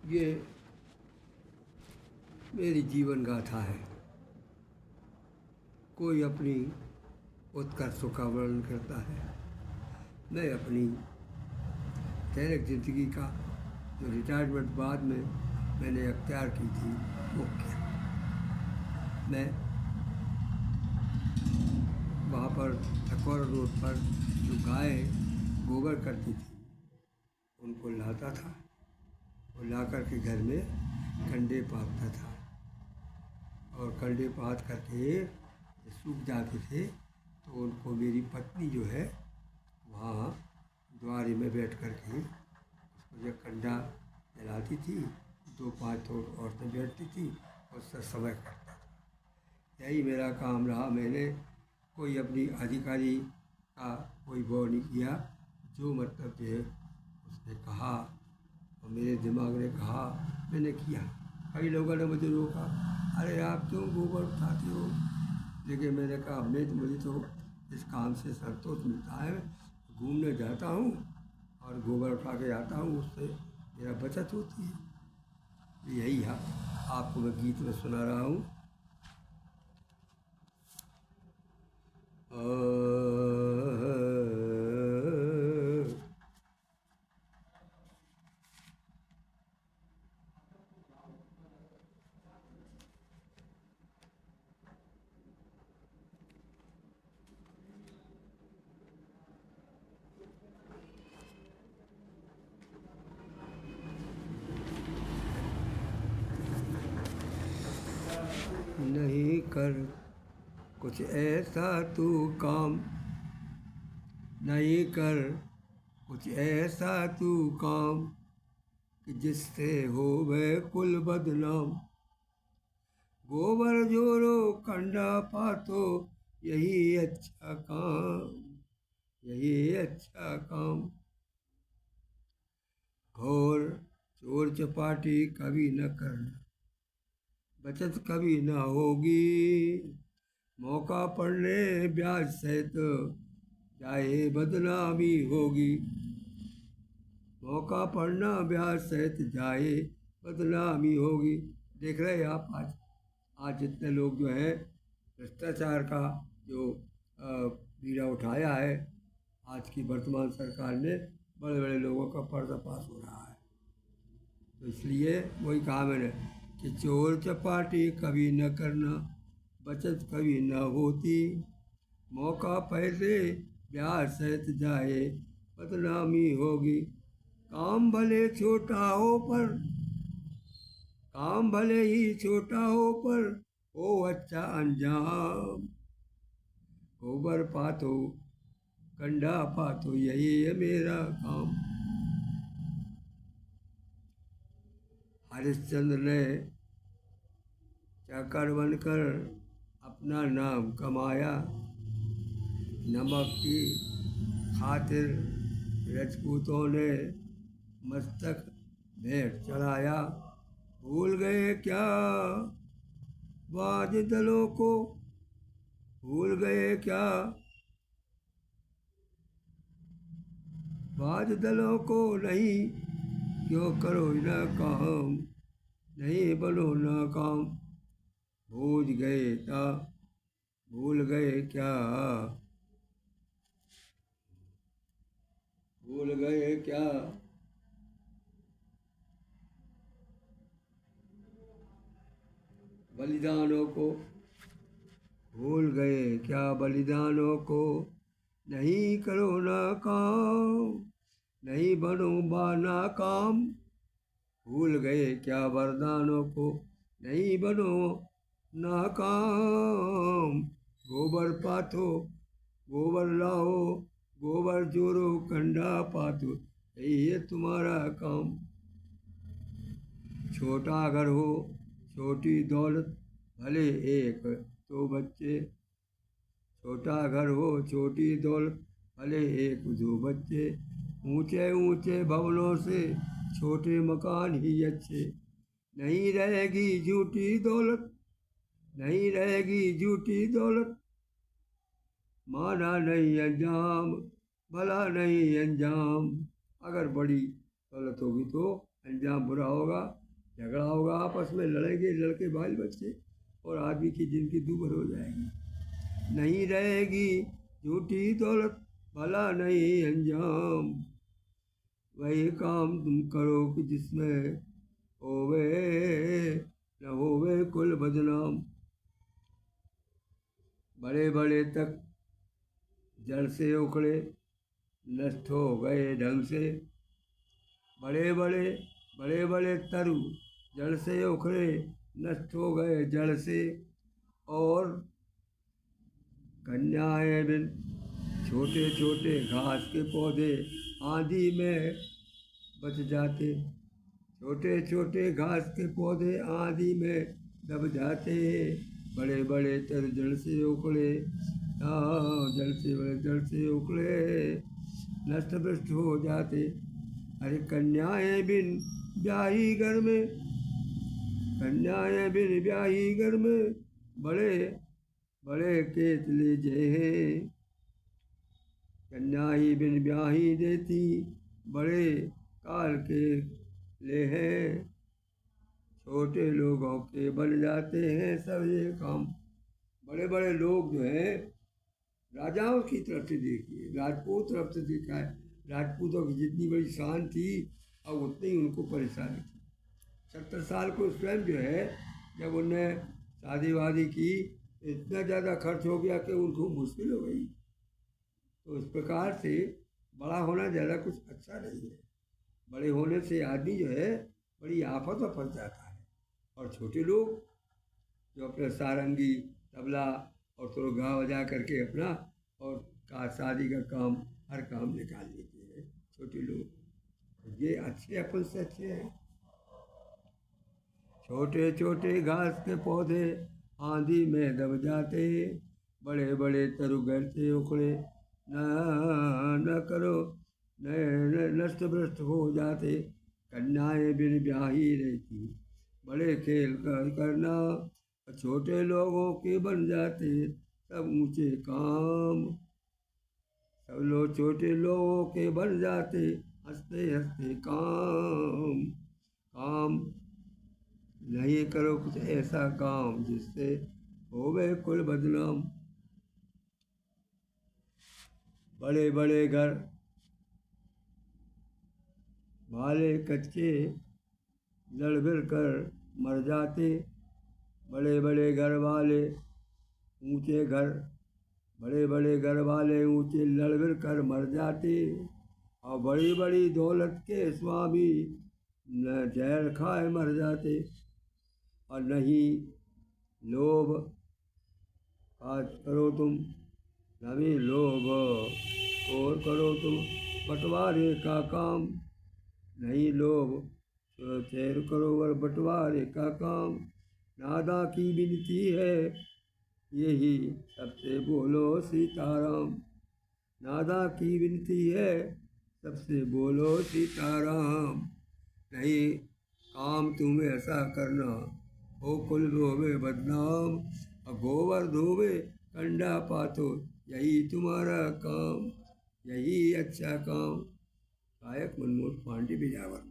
ये मेरी जीवन गाथा है। कोई अपनी उत्कर्षों का वर्णन करता है, मैं अपनी दैनिक जिंदगी का जो रिटायरमेंट बाद में मैंने अख्तियार की थी वो किया। मैं वहाँ पर अकबर रोड पर जो गाय गोबर करती थी उनको लाता था और ला कर के घर में कंडे पाथता था, और कंडे पाथ करके सूख जाते थे तो उनको मेरी पत्नी जो है वहाँ द्वारे में बैठ कर के उसको जब कंडा जलाती थी, 2-5 औरतें बैठती थी और उसका समय करता था। यही मेरा काम रहा। मैंने कोई अपनी अधिकारी का कोई वो नहीं किया, जो मतलब जो है उसने कहा और मेरे दिमाग ने कहा मैंने किया। कई लोगों ने मुझे रोका, अरे आप क्यों गोबर उठाते हो, लेकिन मैंने कहा मुझे तो इस काम से संतोष मिलता है, घूमने जाता हूँ और गोबर उठा के आता हूँ, उससे मेरा बचत होती है। यही है, आपको मैं गीत में सुना रहा हूँ। नहीं कर कुछ ऐसा तू काम, नहीं कर कुछ ऐसा तू काम कि जिससे हो वह कुल बदनाम। गोबर जोरो कंडा पातो यही अच्छा काम, यही अच्छा काम। घोर चोर चपाटी कभी न करना, बचत कभी न होगी। मौका पड़ने ब्याज सहित चाहे बदनामी होगी। मौका पड़ना ब्याज सहित जाए बदनामी होगी। देख रहे हैं आप आज जितने लोग जो हैं भ्रष्टाचार का जो बीड़ा उठाया है, आज की वर्तमान सरकार ने बड़े बड़े लोगों का पर्दाफाश हो रहा है। तो इसलिए वही कहा मैंने कि चोर चपाटी कभी न करना, बचत कभी न होती। मौका पहले ब्याज सहित जाए बदनामी होगी। काम भले छोटा हो पर, काम भले ही छोटा हो पर हो अच्छा अंजाम। गोबर पातो कंडा पातो यही है मेरा काम। हरिश्चंद्र ने चाकर बनकर अपना नाम कमाया। नमक की खातिर राजपूतों ने मस्तक भेंट चढ़ाया। भूल गए क्या बाज दलों को, भूल गए क्या बाज दलों को। नहीं क्यों करो न काम, नहीं बनो नाकाम। भूल गए था, भूल गए क्या, भूल गए क्या बलिदानों को, भूल गए क्या बलिदानों को। नहीं करो ना काम, नहीं बनो नाकाम। भूल गए क्या वरदानों को, नहीं बनो नाकाम। गोबर पाथो गोबर लाओ, गोबर जोरो कंडा पाथो यही है तुम्हारा काम। छोटा घर हो छोटी दौलत भले एक दो बच्चे, छोटा घर हो छोटी दौलत भले एक दो बच्चे। ऊंचे ऊंचे भवनों से छोटे मकान ही अच्छे। नहीं रहेगी झूठी दौलत, नहीं रहेगी झूठी दौलत। माना नहीं अंजाम, भला नहीं अंजाम। अगर बड़ी दौलत होगी तो अंजाम बुरा होगा, झगड़ा होगा, आपस में लड़ेंगे लड़के बाल बच्चे, और आदमी की जिंदगी दूभर हो जाएगी। नहीं रहेगी झूठी दौलत, भला नहीं अंजाम। वही काम तुम करो कि जिसमें होवे न होवे कुल बदनाम। बड़े बड़े तक जड़ से उखड़े, नष्ट हो गए ढंग से। बड़े बड़े तरु जड़ से उखड़े, नष्ट हो गए जड़ से। और कन्याएं बिन छोटे छोटे घास के पौधे, आंधी में बच जाते। छोटे छोटे घास के पौधे आंधी में दब जाते। बड़े बड़े तर जड़ से उखड़े, जड़ से उखड़े, नष्ट भ्रष्ट हो जाते। अरे कन्याएं बिन ब्याही घर में, कन्याएं बिन ब्याही घर में, बड़े बड़े केतले जे हैं। कन्याई बिन ब्याही देती, बड़े काल के ले हैं। छोटे लोगों के बन जाते हैं सब ये काम। बड़े बड़े लोग जो हैं, राजाओं की तरफ से देखिए, राजपूत तरफ से देखा है, राजपूतों की जितनी बड़ी शान थी, अब उतनी ही उनको परेशानी थी। 70 साल को स्वयं जो है, जब उनने शादी वादी की, इतना ज़्यादा खर्च हो गया कि उनको मुश्किल हो गई। तो इस प्रकार से बड़ा होना ज़्यादा कुछ अच्छा नहीं है। बड़े होने से आदमी जो है बड़ी आफत में फंस जाता है। और छोटे लोग जो अपना सारंगी तबला और थोड़ा गा बजा करके अपना और शादी का काम, हर काम निकाल लेते हैं छोटे लोग। ये अच्छे अपन से अच्छे हैं। छोटे छोटे घास के पौधे आंधी में दब जाते। बड़े बड़े तरु घर से उखड़े, न करो नष्ट भ्रष्ट हो जाते। कन्याएं बिन ब्याही रहती, बड़े खेल करना, छोटे लोगों के बन जाते सब ऊंचे काम। सब लोग छोटे लोगों के बन जाते हंसते हंसते काम। काम नहीं करो कुछ ऐसा काम जिससे होवे कुल बदनाम। बड़े बड़े घर वाले कच्चे लड़ भिड़ कर मर जाते। बड़े बड़े घर वाले ऊंचे घर, बड़े बड़े घर वाले ऊंचे लड़ भिड़ कर मर जाते। और बड़ी बड़ी दौलत के स्वामी न जहर खाए मर जाते। और नहीं लोभ आज करो तुम, नहीं लोभ और करो तुम बंटवारे का काम। नहीं लोभ चैर करो और बंटवारे का काम। नादा की विनती है यही सबसे बोलो सीताराम। नादा की विनती है सबसे बोलो सीताराम। नहीं काम तुम्हें ऐसा करना हो कुल धोवे बदनाम। और गोबर धोवे कंडा पातो, यही तुम्हारा काम, यही अच्छा काम। गायक मनमोहन पांडे बिजावर।